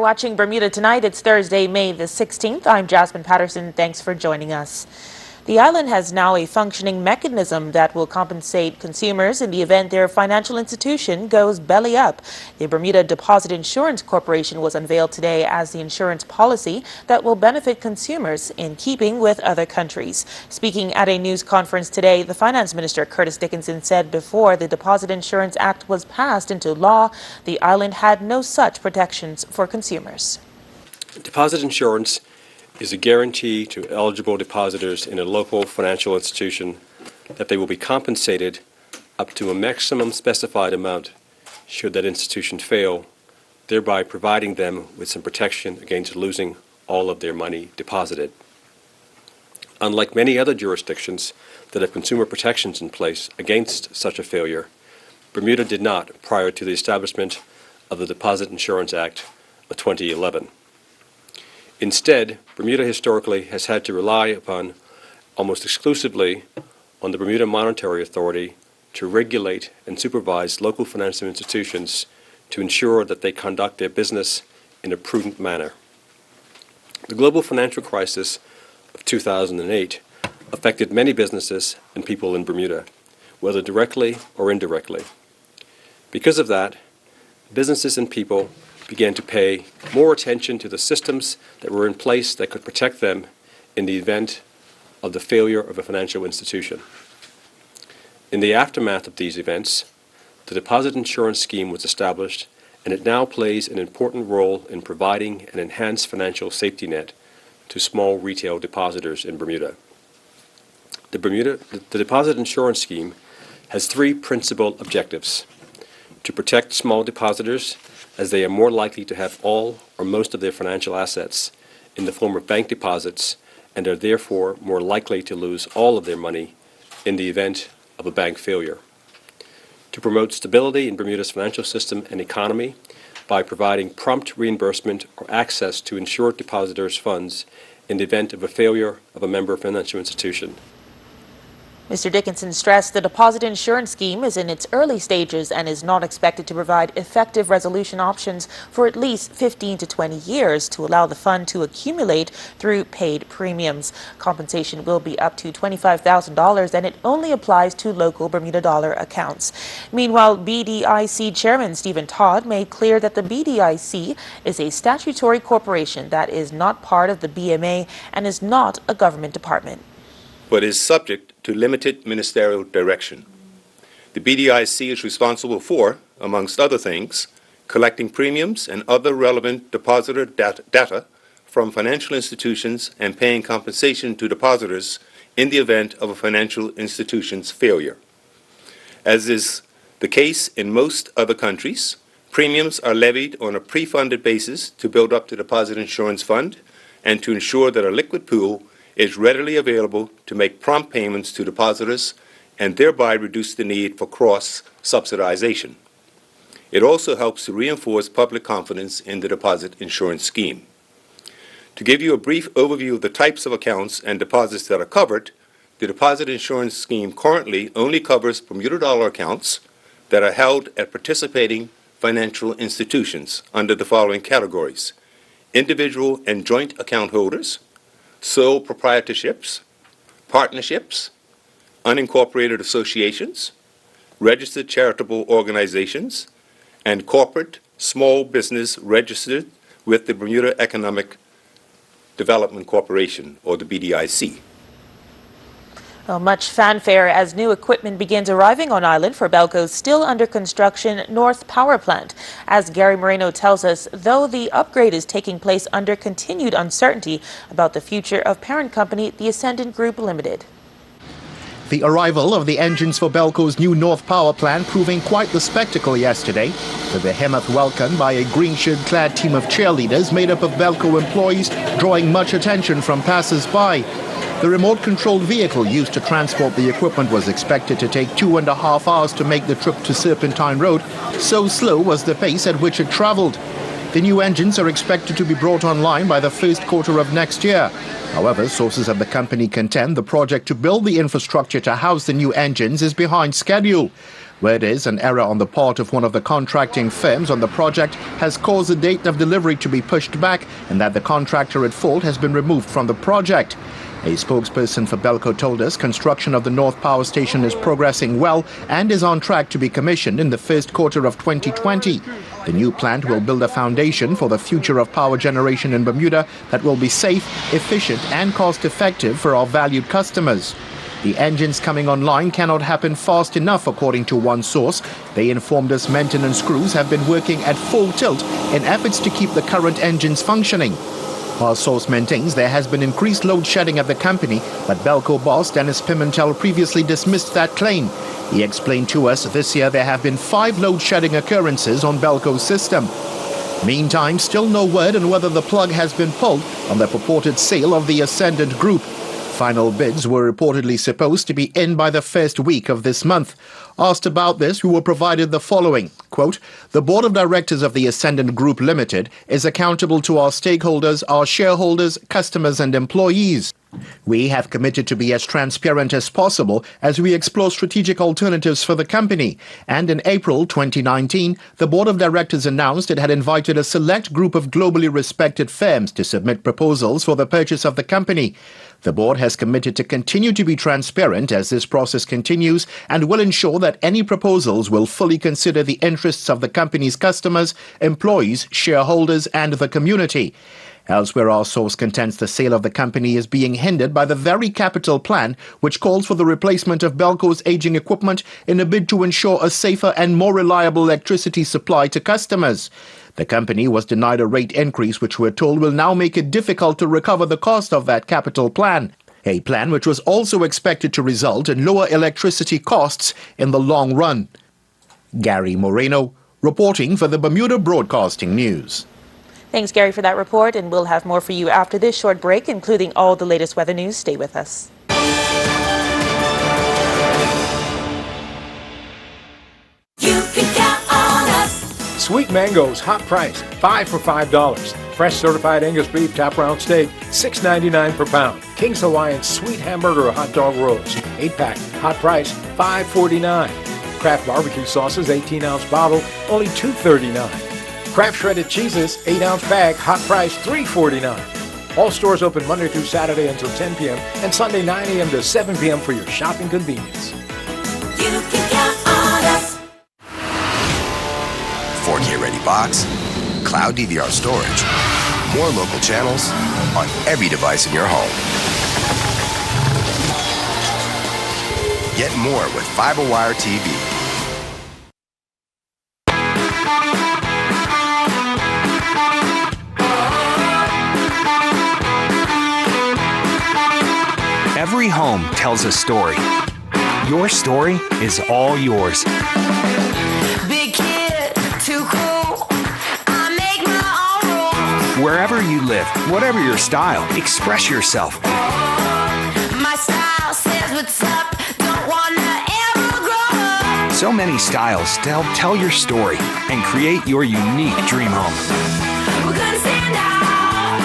You're watching Bermuda Tonight. It's Thursday, May the 16th. I'm Jasmine Patterson. Thanks for joining us. The island has now a functioning mechanism that will compensate consumers in the event their financial institution goes belly up. The Bermuda Deposit Insurance Corporation was unveiled today as the insurance policy that will benefit consumers in keeping with other countries. Speaking at a news conference today, the Finance Minister, Curtis Dickinson, said before the Deposit Insurance Act was passed into law, the island had no such protections for consumers. Deposit insurance is a guarantee to eligible depositors in a local financial institution that they will be compensated up to a maximum specified amount should that institution fail, thereby providing them with some protection against losing all of their money deposited. Unlike many other jurisdictions that have consumer protections in place against such a failure, Bermuda did not prior to the establishment of the Deposit Insurance Act of 2011. Instead, Bermuda historically has had to rely upon almost exclusively on the Bermuda Monetary Authority to regulate and supervise local financial institutions to ensure that they conduct their business in a prudent manner. The global financial crisis of 2008 affected many businesses and people in Bermuda, whether directly or indirectly. Because of that, businesses and people began to pay more attention to the systems that were in place that could protect them in the event of the failure of a financial institution. In the aftermath of these events, the Deposit Insurance Scheme was established, and it now plays an important role in providing an enhanced financial safety net to small retail depositors in Bermuda. The Deposit Insurance Scheme has three principal objectives: to protect small depositors, as they are more likely to have all or most of their financial assets in the form of bank deposits and are therefore more likely to lose all of their money in the event of a bank failure. To promote stability in Bermuda's financial system and economy by providing prompt reimbursement or access to insured depositors' funds in the event of a failure of a member financial institution. Mr. Dickinson stressed the deposit insurance scheme is in its early stages and is not expected to provide effective resolution options for at least 15 to 20 years to allow the fund to accumulate through paid premiums. Compensation will be up to $25,000 and it only applies to local Bermuda dollar accounts. Meanwhile, BDIC Chairman Stephen Todd made clear that the BDIC is a statutory corporation that is not part of the BMA and is not a government department, but is subject to limited ministerial direction. The BDIC is responsible for, amongst other things, collecting premiums and other relevant depositor data from financial institutions and paying compensation to depositors in the event of a financial institution's failure. As is the case in most other countries, premiums are levied on a pre-funded basis to build up the deposit insurance fund and to ensure that a liquid pool is readily available to make prompt payments to depositors and thereby reduce the need for cross-subsidization. It also helps to reinforce public confidence in the deposit insurance scheme. To give you a brief overview of the types of accounts and deposits that are covered, the deposit insurance scheme currently only covers Bermuda dollar accounts that are held at participating financial institutions under the following categories: individual and joint account holders, sole proprietorships, partnerships, unincorporated associations, registered charitable organizations, and corporate small business registered with the Bermuda Economic Development Corporation, or the BDIC. Well, much fanfare as new equipment begins arriving on island for Belco's still under construction North Power Plant. As Gary Moreno tells us, though the upgrade is taking place under continued uncertainty about the future of parent company, the Ascendant Group Limited. The arrival of the engines for Belco's new North Power Plant proving quite the spectacle yesterday. The behemoth welcomed by a green shirt-clad team of cheerleaders made up of Belco employees, drawing much attention from passers-by. The remote-controlled vehicle used to transport the equipment was expected to take 2.5 hours to make the trip to Serpentine Road. So slow was the pace at which it traveled. The new engines are expected to be brought online by the first quarter of next year. However, sources at the company contend the project to build the infrastructure to house the new engines is behind schedule. Word is an error on the part of one of the contracting firms on the project has caused the date of delivery to be pushed back and that the contractor at fault has been removed from the project. A spokesperson for Belco told us construction of the North Power Station is progressing well and is on track to be commissioned in the first quarter of 2020. The new plant will build a foundation for the future of power generation in Bermuda that will be safe, efficient and cost-effective for our valued customers. The engines coming online cannot happen fast enough, according to one source. They informed us maintenance crews have been working at full tilt in efforts to keep the current engines functioning. Our source maintains there has been increased load shedding at the company, but Belco boss Dennis Pimentel previously dismissed that claim. He explained to us this year there have been 5 load shedding occurrences on Belco's system. Meantime, still no word on whether the plug has been pulled on the purported sale of the Ascendant Group. Final bids were reportedly supposed to be in by the first week of this month. Asked about this, we were provided the following, quote, "The Board of Directors of the Ascendant Group Limited is accountable to our stakeholders, our shareholders, customers and employees. We have committed to be as transparent as possible as we explore strategic alternatives for the company. And in April 2019, the Board of Directors announced it had invited a select group of globally respected firms to submit proposals for the purchase of the company. The board has committed to continue to be transparent as this process continues and will ensure that any proposals will fully consider the interests of the company's customers, employees, shareholders and the community." Elsewhere, our source contends the sale of the company is being hindered by the very capital plan, which calls for the replacement of Belco's aging equipment in a bid to ensure a safer and more reliable electricity supply to customers. The company was denied a rate increase, which we're told will now make it difficult to recover the cost of that capital plan. A plan which was also expected to result in lower electricity costs in the long run. Gary Moreno, reporting for the Bermuda Broadcasting News. Thanks, Gary, for that report, and we'll have more for you after this short break, including all the latest weather news. Stay with us. You can count on us. Sweet mangoes, hot price, 5 for $5. Fresh certified Angus beef top round steak, $6.99 per pound. King's Hawaiian sweet hamburger or hot dog rolls, 8-pack, hot price, $5.49. Kraft barbecue sauces, 18-ounce bottle, only $2.39. Kraft shredded cheeses, 8-ounce bag, hot price, $3.49. All stores open Monday through Saturday until 10 p.m. and Sunday 9 a.m. to 7 p.m. for your shopping convenience. You can count on us. 4K ready box, cloud DVR storage, more local channels on every device in your home. Get more with FiberWire TV. Every home tells a story. Your story is all yours. Big kid, too cool. I make my own rules. Wherever you live, whatever your style, express yourself. My style says what's up. Don't wanna ever grow up. So many styles to help tell your story and create your unique dream home. We're gonna stand out,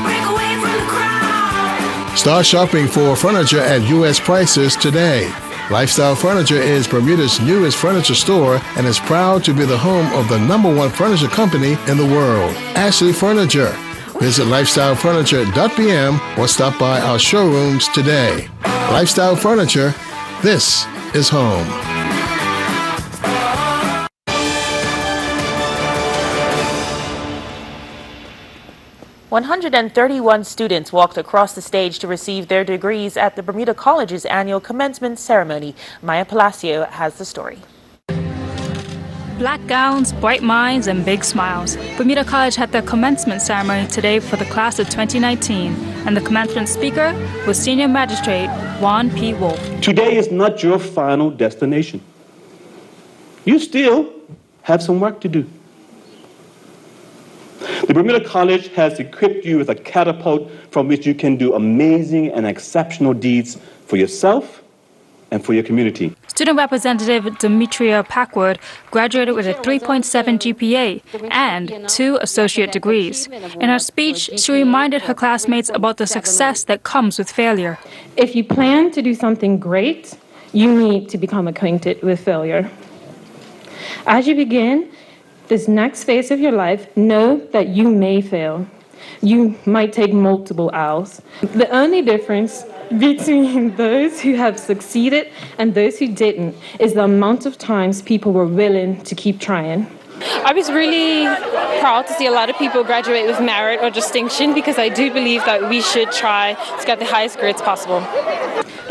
break away from the crowd. Start shopping for furniture at U.S. prices today. Lifestyle Furniture is Bermuda's newest furniture store and is proud to be the home of the #1 furniture company in the world, Ashley Furniture. Visit lifestylefurniture.bm or stop by our showrooms today. Lifestyle Furniture, this is home. 131 students walked across the stage to receive their degrees at the Bermuda College's annual commencement ceremony. Maya Palacio has the story. Black gowns, bright minds, and big smiles. Bermuda College had their commencement ceremony today for the class of 2019, and the commencement speaker was Senior Magistrate Juan P. Wolf. Today is not your final destination. You still have some work to do. The Bermuda College has equipped you with a catapult from which you can do amazing and exceptional deeds for yourself and for your community. Student Representative Demetria Packwood graduated with a 3.7 GPA and 2 associate degrees. In her speech, she reminded her classmates about the success that comes with failure. If you plan to do something great, you need to become acquainted with failure. As you begin this next phase of your life, know that you may fail. You might take multiple L's. The only difference between those who have succeeded and those who didn't is the amount of times people were willing to keep trying. I was really proud to see a lot of people graduate with merit or distinction because I do believe that we should try to get the highest grades possible.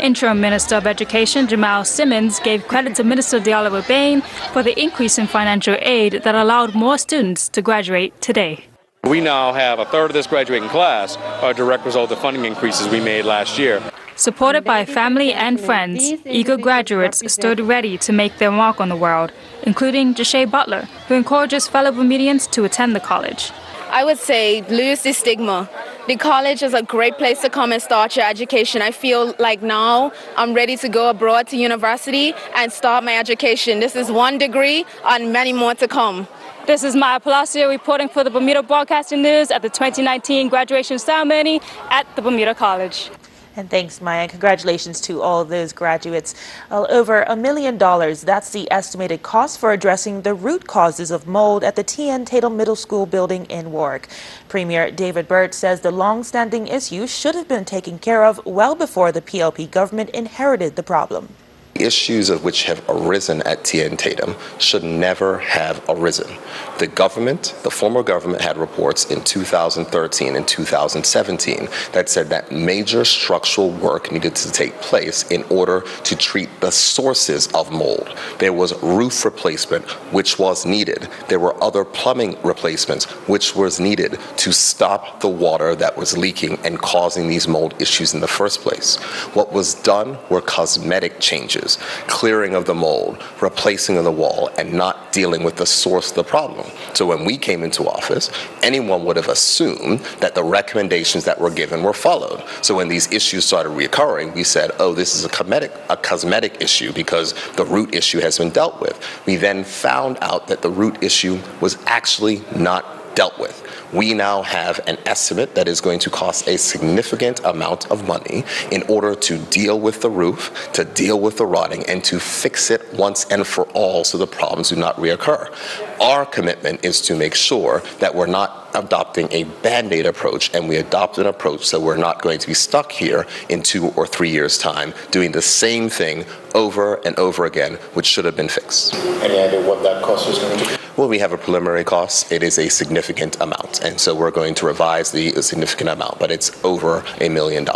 Interim Minister of Education Jamal Simmons gave credit to Minister Diallo Bain for the increase in financial aid that allowed more students to graduate today. We now have a third of this graduating class a direct result of funding increases we made last year. Supported by family and friends, eager graduates stood ready to make their mark on the world, including Jashay Butler, who encourages fellow Bermudians to attend the college. I would say lose the stigma. The college is a great place to come and start your education. I feel like now I'm ready to go abroad to university and start my education. This is one degree and many more to come. This is Maya Palacio reporting for the Bermuda Broadcasting News at the 2019 graduation ceremony at the Bermuda College. And thanks, Maya. Congratulations to all of those graduates. Over $1 million, that's the estimated cost for addressing the root causes of mold at the T.N. Tatum Middle School building in Warwick. Premier David Burt says the long-standing issue should have been taken care of well before the PLP government inherited the problem. Issues of which have arisen at T.N. Tatum should never have arisen. The government, the former government, had reports in 2013 and 2017 that said that major structural work needed to take place in order to treat the sources of mold. There was roof replacement, which was needed. There were other plumbing replacements, which was needed to stop the water that was leaking and causing these mold issues in the first place. What was done were cosmetic changes. Clearing of the mold, replacing of the wall, and not dealing with the source of the problem. So when we came into office, anyone would have assumed that the recommendations that were given were followed. So when these issues started reoccurring, we said, oh, this is a cosmetic issue because the root issue has been dealt with. We then found out that the root issue was actually not dealt with. We now have an estimate that is going to cost a significant amount of money in order to deal with the roof, to deal with the rotting, and to fix it once and for all so the problems do not reoccur. Our commitment is to make sure that we're not adopting a Band-Aid approach, and we adopt an approach so we're not going to be stuck here in 2 or 3 years' time doing the same thing over and over again, which should have been fixed. Any idea what that cost is going to be? Well, we have a preliminary cost. It is a significant amount, and so we're going to revise the significant amount, but it's over $1 million.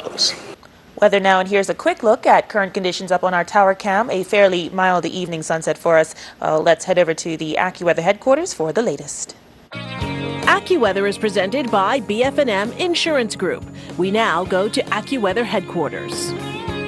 Weather now, and here's a quick look at current conditions up on our tower cam. A fairly mild evening sunset for us. Let's head over to the AccuWeather headquarters for the latest. AccuWeather is presented by BF&M Insurance Group. We now go to AccuWeather headquarters.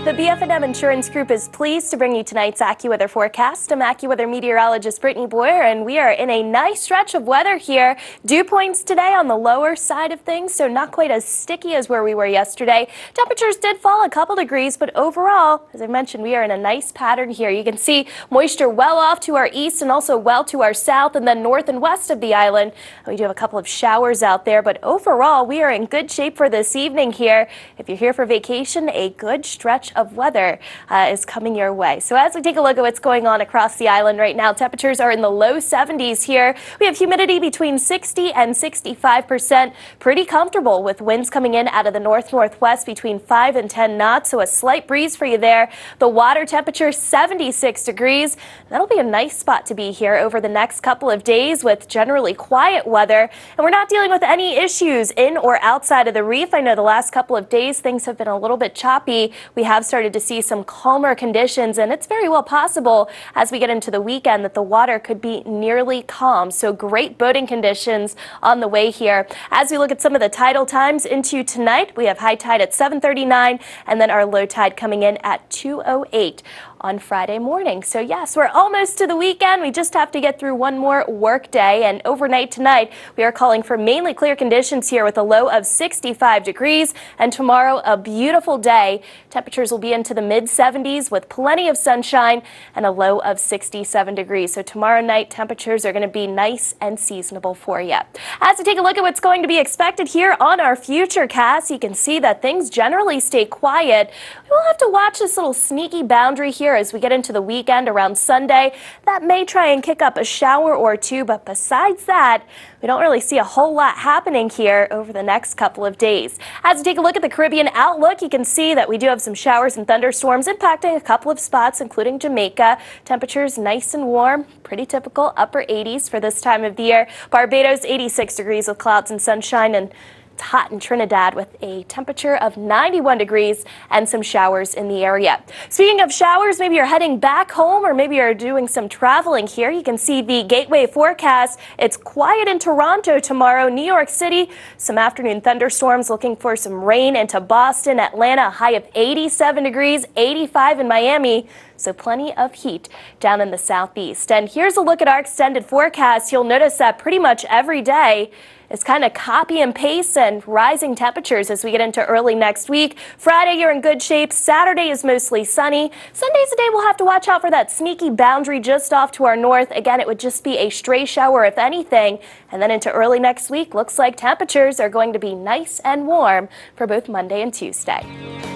The BF&M Insurance Group is pleased to bring you tonight's AccuWeather forecast. I'm AccuWeather meteorologist Brittany Boyer, and we are in a nice stretch of weather here. Dew points today on the lower side of things, so not quite as sticky as where we were yesterday. Temperatures did fall a couple degrees, but overall, as I mentioned, we are in a nice pattern here. You can see moisture well off to our east and also well to our south and then north and west of the island. We do have a couple of showers out there, but overall, we are in good shape for this evening here. If you're here for vacation, a good stretch of weather is coming your way. So as we take a look at what's going on across the island right now, temperatures are in the low 70s here. We have humidity between 60 and 65%. Pretty comfortable with winds coming in out of the north-northwest between 5 and 10 knots, so a slight breeze for you there. The water temperature 76 degrees. That'll be a nice spot to be here over the next couple of days with generally quiet weather. And we're not dealing with any issues in or outside of the reef. I know the last couple of days things have been a little bit choppy. We have started to see some calmer conditions, and it's very well possible as we get into the weekend that the water could be nearly calm. So great boating conditions on the way here. As we look at some of the tidal times into tonight, we have high tide at 7:39 and then our low tide coming in at 2:08 on Friday morning. So yes, we're almost to the weekend. We just have to get through one more work day, and overnight tonight we are calling for mainly clear conditions here with a low of 65 degrees, and tomorrow a beautiful day. Temperatures will be into the mid-70s with plenty of sunshine and a low of 67 degrees. So tomorrow night temperatures are going to be nice and seasonable for you. As we take a look at what's going to be expected here on our futurecast, you can see that things generally stay quiet. We will have to watch this little sneaky boundary here as we get into the weekend around Sunday. That may try and kick up a shower or two, but besides that, we don't really see a whole lot happening here over the next couple of days. As we take a look at the Caribbean outlook, you can see that we do have some showers and thunderstorms impacting a couple of spots, including Jamaica. Temperatures nice and warm, pretty typical upper 80s for this time of the year. Barbados 86 degrees with clouds and sunshine, and it's hot in Trinidad with a temperature of 91 degrees and some showers in the area. Speaking of showers, maybe you're heading back home or maybe you're doing some traveling here. You can see the gateway forecast. It's quiet in Toronto tomorrow. New York City, some afternoon thunderstorms, looking for some rain into Boston. Atlanta, a high of 87 degrees, 85 in Miami. So plenty of heat down in the southeast. And here's a look at our extended forecast. You'll notice that pretty much every day is kind of copy and paste and rising temperatures as we get into early next week. Friday, you're in good shape. Saturday is mostly sunny. Sunday's a day we'll have to watch out for that sneaky boundary just off to our north. Again, it would just be a stray shower if anything. And then into early next week, looks like temperatures are going to be nice and warm for both Monday and Tuesday.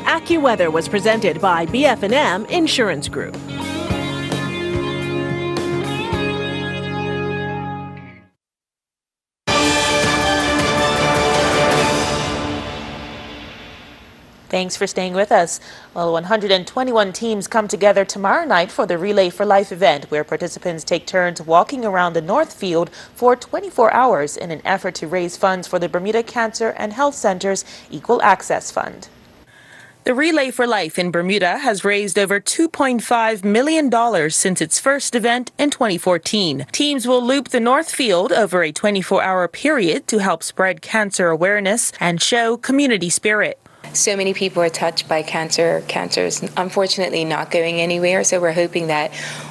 AccuWeather was presented by BF&M Insurance Group. Thanks for staying with us. Well, 121 teams come together tomorrow night for the Relay for Life event, where participants take turns walking around the North Field for 24 hours in an effort to raise funds for the Bermuda Cancer and Health Center's Equal Access Fund. The Relay for Life in Bermuda has raised over $2.5 million since its first event in 2014. Teams will loop the North Field over a 24-hour period to help spread cancer awareness and show community spirit. So many people are touched by cancer. Cancer is unfortunately not going anywhere, so we're hoping that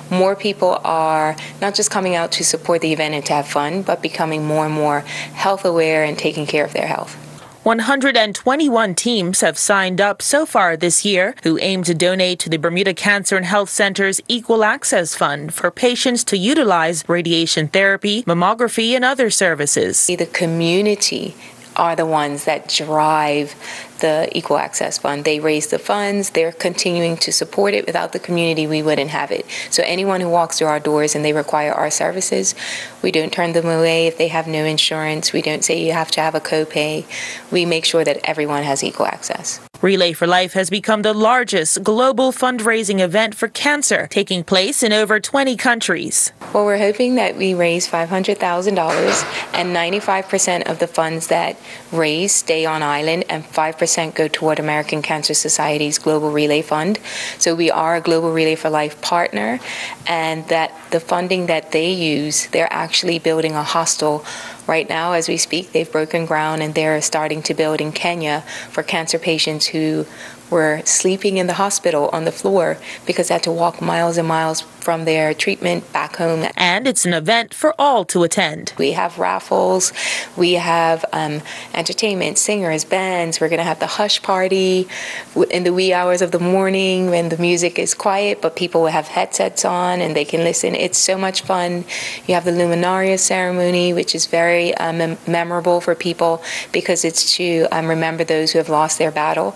more people are not just coming out to support the event and to have fun, but becoming more and more health aware and taking care of their health. 121 teams have signed up so far this year who aim to donate to the Bermuda Cancer and Health Center's Equal Access Fund for patients to utilize radiation therapy, mammography, and other services. The community are the ones that drive the Equal Access Fund. They raise the funds. They're continuing to support it. Without the community, we wouldn't have it. So anyone who walks through our doors and they require our services, we don't turn them away if they have no insurance. We don't say you have to have a copay. We make sure that everyone has equal access. Relay for Life has become the largest global fundraising event for cancer, taking place in over 20 countries. Well, we're hoping that we raise $500,000, and 95% of the funds that raise stay on island, and 5% go toward American Cancer Society's Global Relay Fund. So we are a Global Relay for Life partner, and that the funding that they use, they're actually building a hostel. Right now, as we speak, they've broken ground and they're starting to build in Kenya for cancer patients who were sleeping in the hospital on the floor because they had to walk miles and miles from their treatment back home. And it's an event for all to attend. We have raffles, we have entertainment, singers, bands. We're going to have the hush party in the wee hours of the morning when the music is quiet, but people will have headsets on and they can listen. It's so much fun. You have the Luminaria ceremony, which is very memorable for people because it's to remember those who have lost their battle.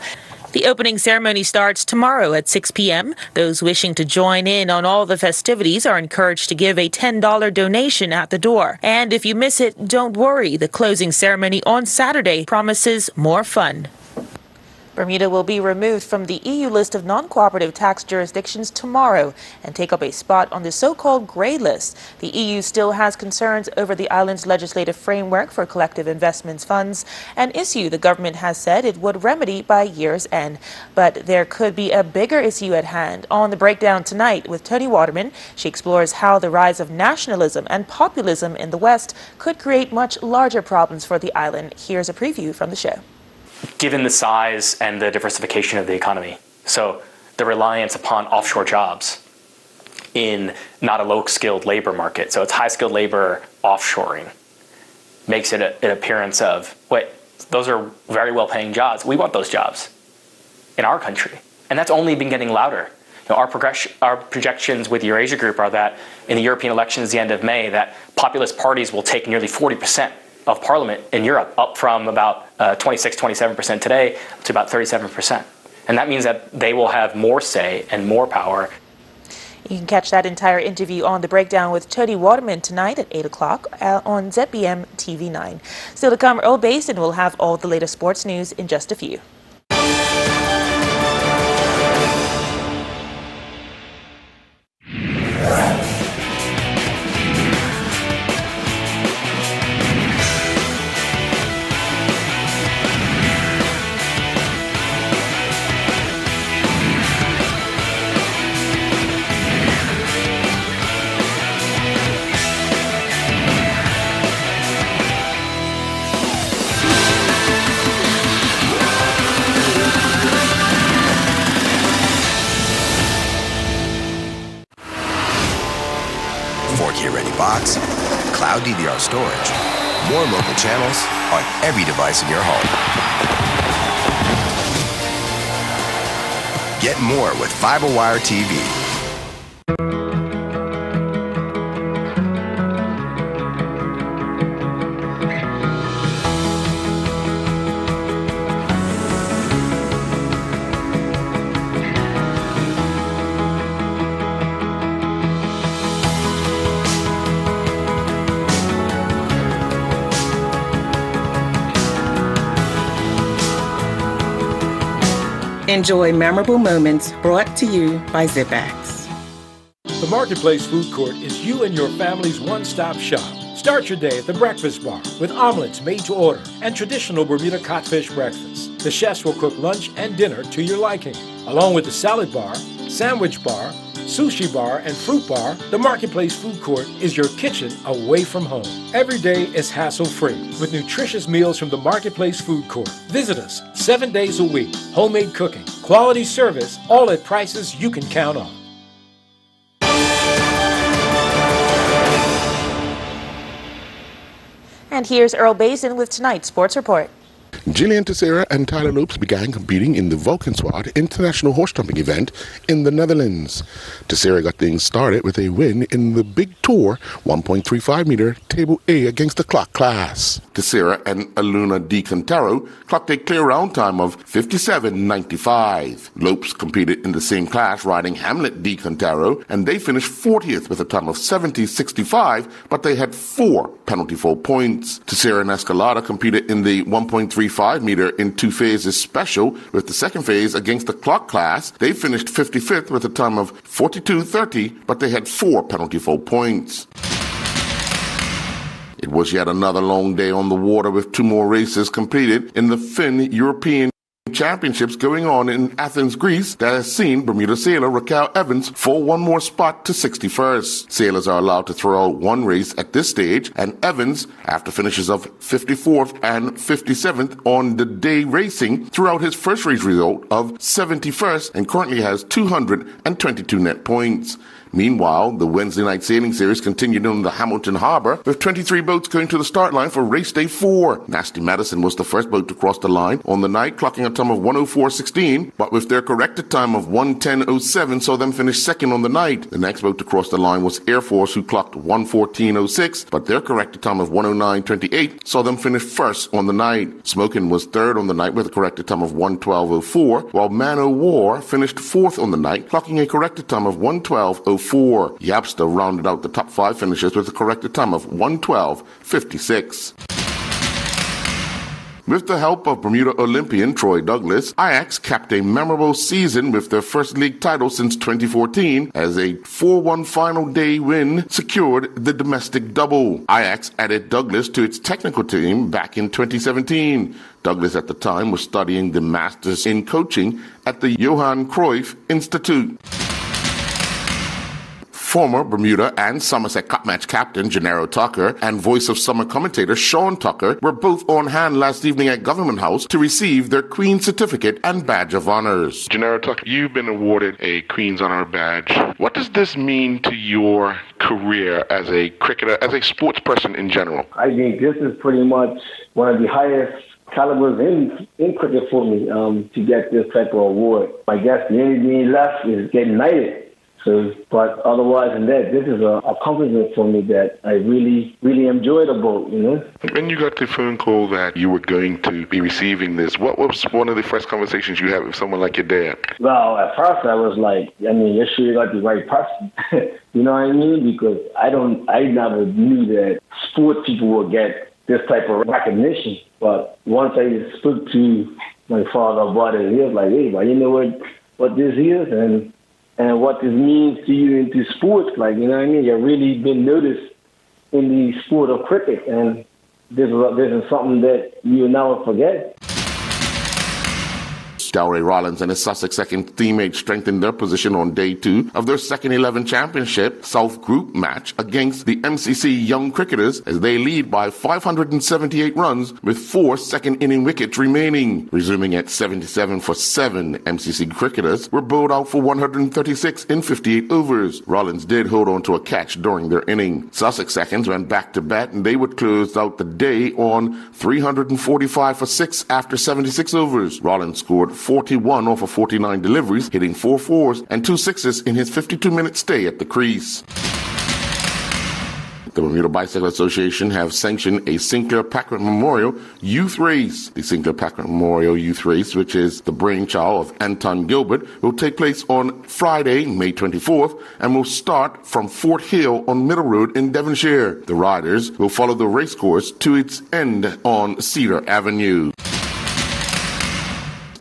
The opening ceremony starts tomorrow at 6 p.m. Those wishing to join in on all the festivities are encouraged to give a $10 donation at the door. And if you miss it, don't worry. The closing ceremony on Saturday promises more fun. Bermuda will be removed from the EU list of non-cooperative tax jurisdictions tomorrow and take up a spot on the so-called grey list. The EU still has concerns over the island's legislative framework for collective investments funds, an issue the government has said it would remedy by year's end. But there could be a bigger issue at hand. On The Breakdown tonight with Tony Waterman, she explores how the rise of nationalism and populism in the West could create much larger problems for the island. Here's a preview from the show. Given the size and the diversification of the economy, so the reliance upon offshore jobs in not a low-skilled labor market, so it's high-skilled labor offshoring, makes it an appearance of, wait, those are very well-paying jobs. We want those jobs in our country. And that's only been getting louder. You know, our projections with Eurasia Group are that in the European elections at the end of May, that populist parties will take nearly 40% of parliament in Europe, up from about 26-27% today to about 37%. And that means that they will have more say and more power. You can catch that entire interview on The Breakdown with Tony Waterman tonight at 8 o'clock on ZBM TV9. Still to come, Earl Basin will have all the latest sports news in just a few. box, cloud DVR storage, more local channels on every device in your home. Get more with FiberWire TV. Enjoy memorable moments brought to you by ZipX. The Marketplace Food Court is you and your family's one-stop shop. Start your day at the Breakfast Bar with omelets made to order and traditional Bermuda codfish breakfast. The chefs will cook lunch and dinner to your liking. Along with the salad bar, sandwich bar, sushi bar, and fruit bar, the Marketplace Food Court is your kitchen away from home. Every day is hassle-free with nutritious meals from the Marketplace Food Court. Visit us 7 days a week. Homemade cooking, quality service, all at prices you can count on. And here's Earl Basin with tonight's sports report. Gillian Teixeira and Tyler Lopes began competing in the Valkenswaard International Horse Jumping event in the Netherlands. Teixeira got things started with a win in the Big Tour 1.35-meter Table A against the clock class. Teixeira and Aluna Di Cantaro clocked a clear round time of 57.95. Lopes competed in the same class riding Hamlet Di Cantaro, and they finished 40th with a time of 70.65, but they had 4 penalty fault points. Teixeira and Escalada competed in the 1.35-meter in 2 phases special, with the second phase against the clock class. They finished 55th with a time of 42.30, but they had 4 penalty fault points. It was yet another long day on the water with 2 more races completed in the Finn European Championships going on in Athens, Greece, that has seen Bermuda sailor Raquel Evans fall 1 more spot to 61st. Sailors are allowed to throw out 1 race at this stage, and Evans, after finishes of 54th and 57th on the day racing, threw out his first race result of 71st and currently has 222 net points. Meanwhile, the Wednesday night sailing series continued on the Hamilton Harbor with 23 boats going to the start line for race day 4. Nasty Madison was the first boat to cross the line on the night, clocking a time of 104.16, but with their corrected time of 110.07 saw them finish second on the night. The next boat to cross the line was Air Force, who clocked 114.06, but their corrected time of 109.28 saw them finish first on the night. Smokin' was third on the night with a corrected time of 112.04, while Man O' War finished fourth on the night, clocking a corrected time of 112.04. Yapster rounded out the top 5 finishers with a corrected time of 112.56. With the help of Bermuda Olympian Troy Douglas, Ajax capped a memorable season with their first league title since 2014 as a 4-1 final day win secured the domestic double. Ajax added Douglas to its technical team back in 2017. Douglas at the time was studying the Masters in Coaching at the Johan Cruyff Institute. Former Bermuda and Somerset Cup match captain Gennaro Tucker and voice of summer commentator Sean Tucker were both on hand last evening at Government House to receive their Queen's Certificate and Badge of Honors. Gennaro Tucker, you've been awarded a Queen's Honor Badge. What does this mean to your career as a cricketer, as a sports person in general? I think this is pretty much one of the highest calibers in cricket for me to get this type of award. I guess the only thing left is getting knighted. So, but otherwise than that, this is a accomplishment for me that I really, really enjoyed about, When you got the phone call that you were going to be receiving this, what was one of the first conversations you had with someone like your dad? Well, at first I was like, you sure you got the right person. You know what I mean? Because I never knew that sport people would get this type of recognition. But once I spoke to my father about it, he was like, hey, but you know what this is and what this means to you into sports, like, you know what I mean? You've really been noticed in the sport of cricket, and this is something that you'll never forget. Delray Rollins and his Sussex second teammate strengthened their position on day 2 of their second 11 championship South Group match against the MCC Young Cricketers as they lead by 578 runs with 4 second-inning wickets remaining. Resuming at 77 for 7, MCC Cricketers were bowled out for 136 in 58 overs. Rollins did hold on to a catch during their inning. Sussex seconds went back to bat and they would close out the day on 345 for 6 after 76 overs. Rollins scored 41 off of 49 deliveries, hitting 4 fours and 2 sixes in his 52-minute stay at the crease. The Bermuda Bicycle Association have sanctioned a Sinclair Packard Memorial Youth Race. The Sinclair Packard Memorial Youth Race, which is the brainchild of Anton Gilbert, will take place on Friday, May 24th, and will start from Fort Hill on Middle Road in Devonshire. The riders will follow the racecourse to its end on Cedar Avenue.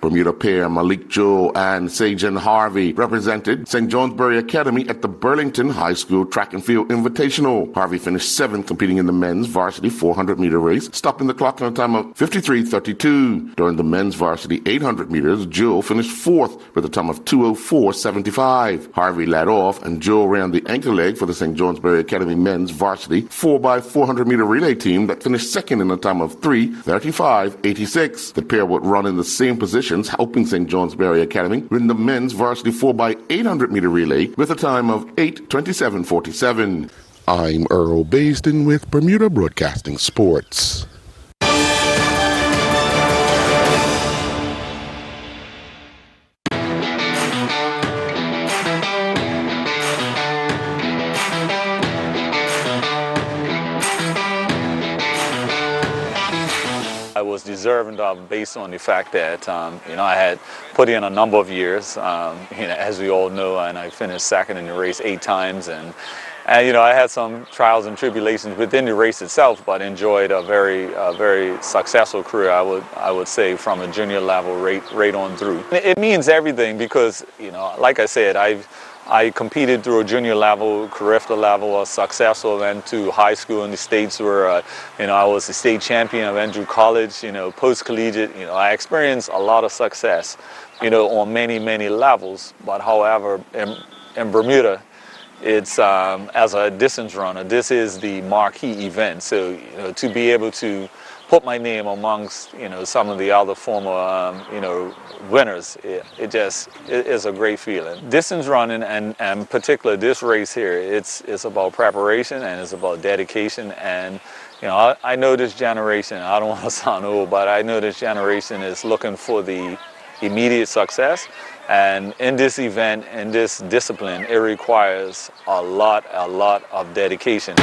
Bermuda pair Malik Joel and Sajan Harvey represented St. Johnsbury Academy at the Burlington High School Track and Field Invitational. Harvey finished 7th competing in the men's varsity 400-meter race, stopping the clock on a time of 53:32. During the men's varsity 800 meters, Joel finished 4th with a time of 2:04.75. Harvey led off and Joel ran the anchor leg for the St. Johnsbury Academy men's varsity 4x400-meter relay team that finished 2nd in a time of 3:35.86. The pair would run in the same position, helping St. Johnsbury Academy win the men's varsity 4x800-meter relay with a time of 8:27.47. I'm Earl Basden with Bermuda Broadcasting Sports. I was deserving of based on the fact that I had put in a number of years, as we all know, and I finished 2nd in the race 8 times, and I had some trials and tribulations within the race itself, but enjoyed a very successful career. I would say from a junior level right on through. It means everything because like I said, I competed through a junior level, Carifta level, was successful, went to high school in the States where, I was the state champion of Andrew College, post-collegiate, I experienced a lot of success, on many, many levels. But however, in Bermuda, it's as a distance runner, this is the marquee event. So, to be able to put my name amongst, some of the other former, winners, it is a great feeling. Distance running and particularly this race here, it's about preparation and it's about dedication. And, I know this generation, I don't want to sound old, but I know this generation is looking for the immediate success. And in this event, in this discipline, it requires a lot of dedication.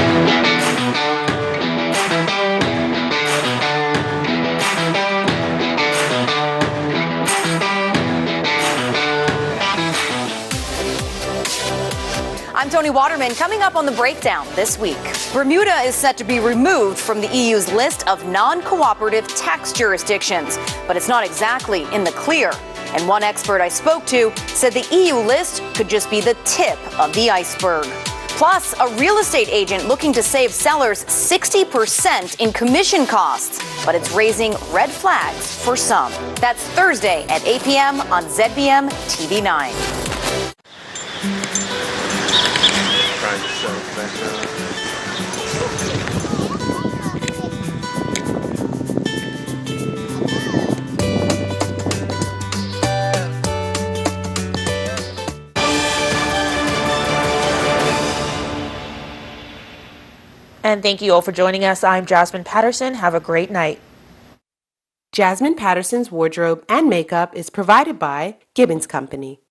I'm Tony Waterman. Coming up on The Breakdown this week, Bermuda is set to be removed from the EU's list of non-cooperative tax jurisdictions, but it's not exactly in the clear. And one expert I spoke to said the EU list could just be the tip of the iceberg. Plus, a real estate agent looking to save sellers 60% in commission costs, but it's raising red flags for some. That's Thursday at 8 p.m. on ZBM TV9. And thank you all for joining us. I'm Jasmine Patterson. Have a great night. Jasmine Patterson's wardrobe and makeup is provided by Gibbons Company.